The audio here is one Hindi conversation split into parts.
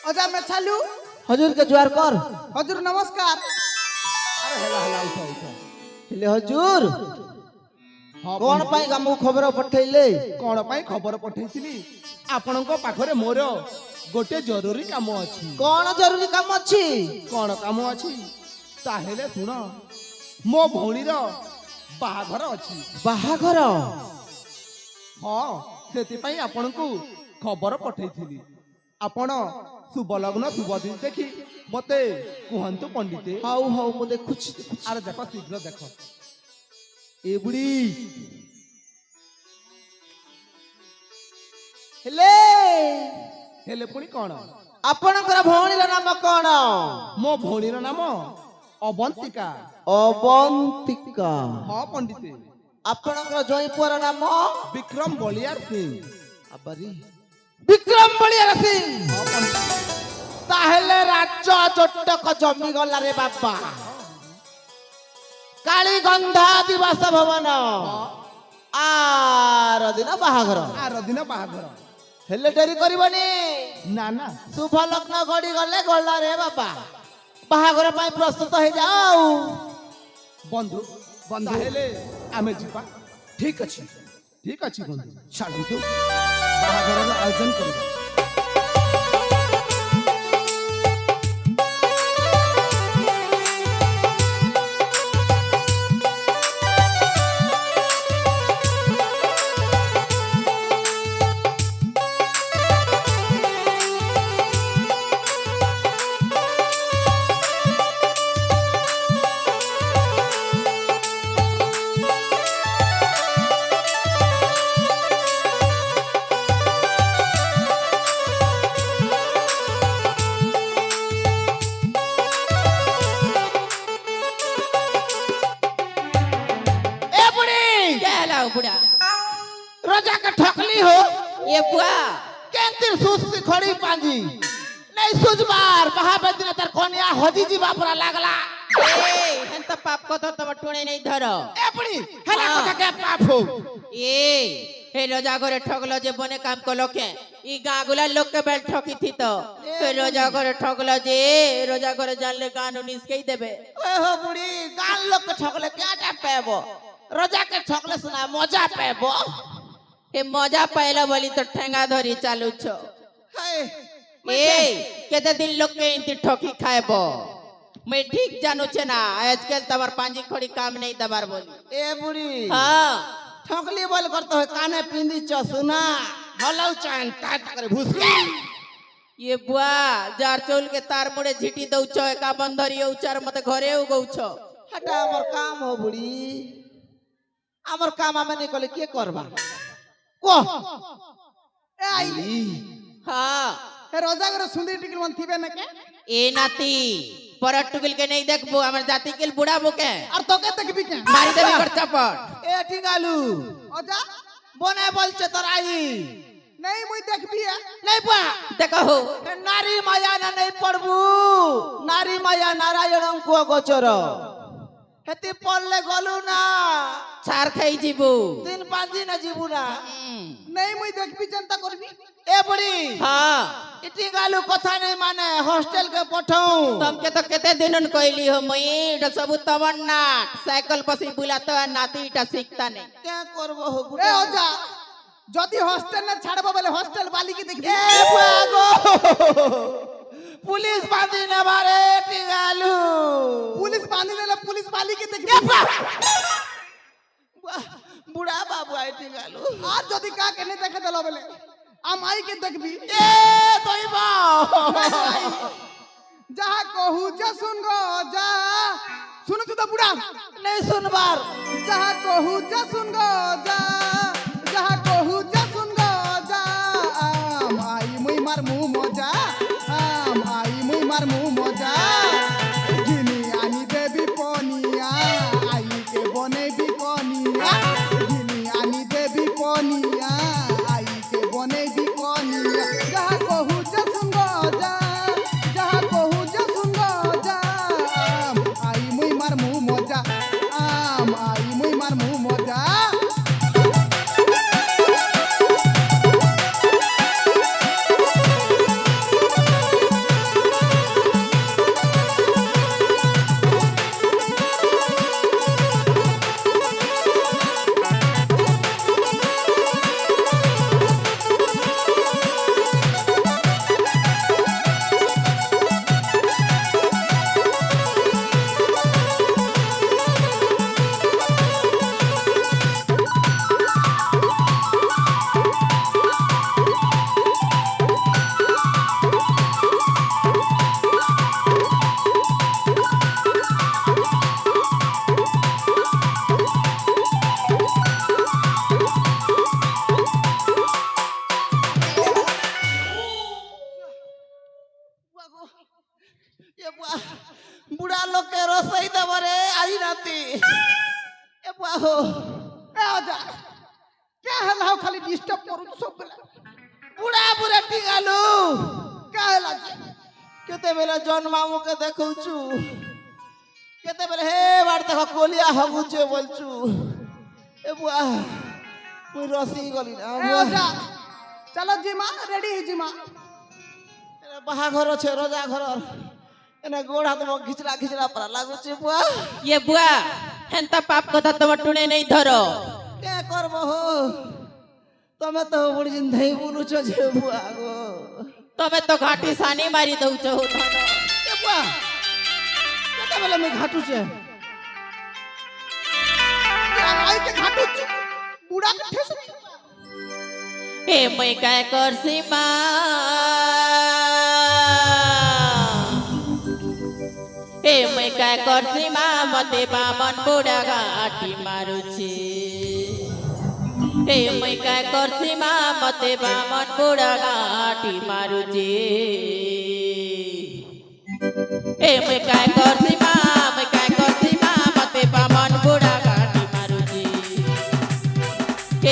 अजा मैं चालू हजूर के जुआर कर। हजूर नमस्कार। अरे हेला हेला उठा उठा हेले हजूर कौन पाई हमको खबर पठेइले? कौन पाई खबर पठेइसिली आपनको पाखरे मोर गोटे जरूरी काम अछि। कौन जरूरी काम अछि? कौन काम अछि ताहेले सुन मो भौणीर बाहाघर अछि। बाहाघर? हाँ सेति पाई आपनको खबर पठेइथिली। आपण शुभ लग्न शुभ दिन देखि मते कुहंतु पंडिते। हाउ हाउ मु देखुछि। अरे देखो शीघ्र देखो ए बुढ़ी हेले हेले पुणी कौन? आपनकर भौणीर नाम कौन? मो भौणीर नाम अवंतिका। अवंतिका? हाँ पंडिते। आपनकर जोई पुअर नाम? विक्रम बलियार सिंह। अबरी विक्रम बलियार सिंह? हाँ पंडिते। ताहेले राज्य जोटक जमी गला रे बाबा। काली गंधा दिवस भवन आर दिन बाहाघर। आर दिन बाहाघर हेले डेरी करबनी ना ना शुभ लग्न गड़ी गले गला रे बाबा। बाहाघर पाई प्रस्तुत हो जाओ। बंधु बंधु हेले आमे जीवा। ठीक अछि बंधु छाड़ंतु बाहाघर आयोजन करबा। बुढ़ा रोजा के ठकली हो ये बुआ केंतिर सुस खड़ी पांजी नहीं सुजबार महाबेदिन तर कोनिया हजी जी बापरा लागला। ए हन त पाप को तो टुणे नहीं धरो। ए बुढ़ी हेला कथा के पाप हो। ए हे रोजा घरे ठगलो जे बने काम कलो के ई गागुला लोग के बेल ठकी थी तो हे रोजा घरे ठगलो जे रोजा घरे जानले कानून इसके ही देबे। ओए हो बुढ़ी गाल लोग के ठकले क्या पेबो? रोजा के ठकले सुना मजा पेबो। हे मजा पाइला बोली तो ठेंगा धरी चालू छो। ए केते दिन लोग के इंती ठोकी खाएबो मैं ठीक जानू छे ना आजकल तबर पांजी खड़ी काम नहीं दबार बोली। ए बुढ़ी हां ठकली बोल करतो है काने पिंदी छ सुना हलौ चान टाट करे भूसके। ये बुआ जार चौल के तार मुड़े झिटी दउ छ का बंधरी उचार मते घरे उगौ छ। हटा हमर काम हो बुढ़ी हमर काम हमें नहीं कले के करबा को ए आईली हां हे रोजा करे सुंदरी टिकल मन थिबे न के ए नाती परट टुकिल के नहीं देखबो हमर जाति के बुढ़ा बोके और तो के देखबी के मारी देबी कर चपट। ए ठिगालू अजा बने बोल छ तराई नहीं मुई देखबी है नहीं बा देखो हो ए नारी माया ना नहीं पड़बू। नारी माया नारायण को गोचर हेती पड़ले गलू ना चार खाई जीबू दिन पांच दिन जीबू ना। नहीं मुई देखबी चिंता करबी। ए बुढ़ी हां इटी गालू कथा नहीं माने हॉस्टल के पठाऊं तुम के तो केते दिनन कहली हो मई ड सब तमन्ना साइकिल पसी बुलातो नाती इटा सीखता नहीं क्या करबो हो ए बुढ़ा? अजा जदी हॉस्टल न छाड़बो बोले हॉस्टल वाली की देखबी। ए बागो पुलिस बांधी न मारे टिगालू पुलिस बांधी देले पुलिस वाली की देखबी। बुढ़ा बाबू आई टिगालू आज जदी का के नहीं देखे देलो बोले आ माई के देखबी। ए तोइबा जहाँ कहू जा सुन गो जा सुन तू तो बुढ़ा नहीं सुनबार जहाँ कहू जा सुन गो जा जहाँ कहू जा सुन गो जा आम आई मुई मार मुंह मोजा आम आई मुई मार मुंह मोजा जिनी आनी देवी पोनिया आई के बने भी कोनिया जिनी आनी देवी पोनिया आई के बने भी कोनिया जहाँ कहू जा सुन गो जा जहाँ कहू जा सुन गो जा आम आई मुई मार मुंह मोजा आम आई मुई मार मुंह मोजा। ये बुढ़ा लोग के रसोई दबरे आई राती ए हो ए अजा क्या हला हो खाली डिस्टर्ब करू सब बेला बुढ़ा बुढ़ा टिकालू क्या हला केते बेला जन मामू के देखौचू केते बेला हे बार तक कोलिया हगुचे बोलचू ए बुआ मुई रसी गली ना ए अजा चलो जिमा रेडी है जिमा बाहा घर छे रोजा घर एने गोड़ हाथ में घिचला घिचला पर लागुचे बुआ ये बुआ हेंता पाप कथा तुम टुणे नहीं धरो क्या करबो हो तमे तो बुढ़ी जिंदगी बुलुचो जे बुआ गो तमे तो घाटी सानी मारी दउचो हो धनो ए बुआ केते बेला में घाटू छे आई के घाटू बूढ़ा के ठेस ए मैं काय करसी माँ ए मैं काय करसी माँ मते बामन बुढ़ा घाटी मारू छे ए मैं काय करसी माँ मते बामन बुढ़ा घाटी मारू छे ए मैं काय करसी माँ मैं काय करसी माँ मते बामन बुढ़ा घाटी मारू छे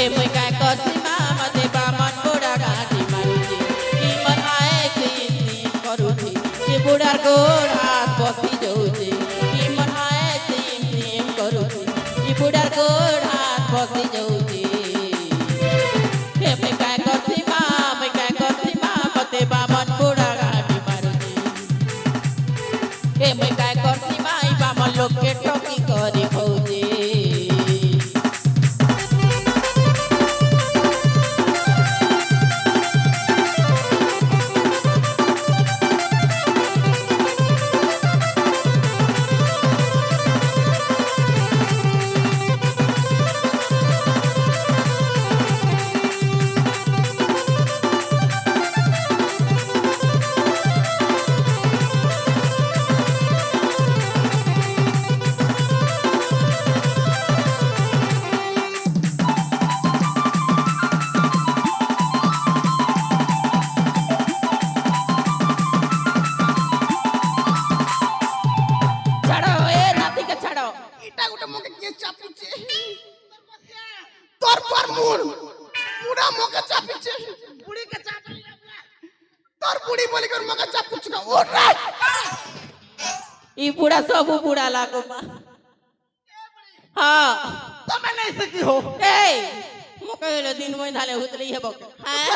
ए मैं काय करसी माँ मते बामन बुढ़ा घाटी मारू छे ई मन आए से करू छे ई बुढ़ार गोड़ हाथ बसी जाऊ छे ई मन आए से करू छे ई बुढ़ार गोड़ हाथ बसी जाऊ छे ए मैं काय करसी माँ मैं काय करसी माँ मते बामन बुढ़ा घाटी मारू छे ए मैं काय करसी माँ ई बामन लोग के ठोकी करी खौजे ছাড়ো এ রাতিকে ছাড়ো এটা গোটা মকে কে চাপিছে তোর পর মুড় বুড়া মকে চাপিছে বুড়ি কে চাপলি তোর বুড়ি বলি করে মকে চাপুছ না ওঠ রে ই বুড়া সব বুড়া লাগো মা হ্যাঁ तमे नहीं सकी हो এই মোকে হলো দিন মই ধালে হুতলি হেব হ্যাঁ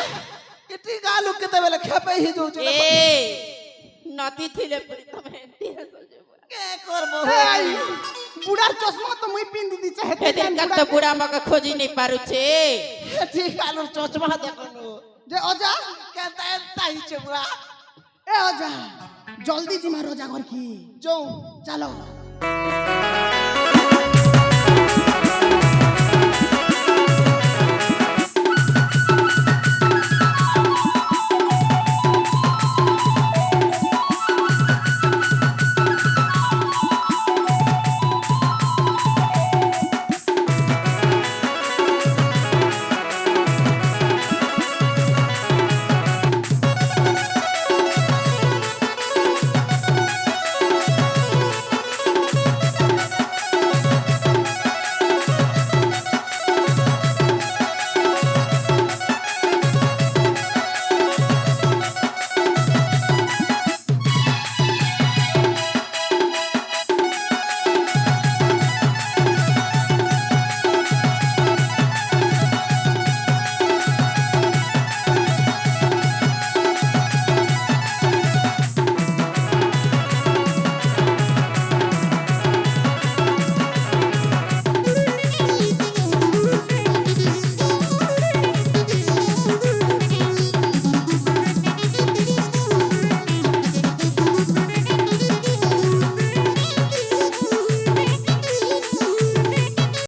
इटी गालू केते बेला खेपे ही जाऊ छे এ নতি থিলে পরি তুমি দিয়ে সজে के करबो ए हो आई বুড়ার চশমা তো মুই পিন দিছি হেতে এদিন কাট বুড়া মকে খোঁজি নাই পারুছে इटी गालू चचमा देखनु যে অজা केता एता ही छे बुआ এ অজা জলদি জিমা রোজা ঘর কি जाऊ চলো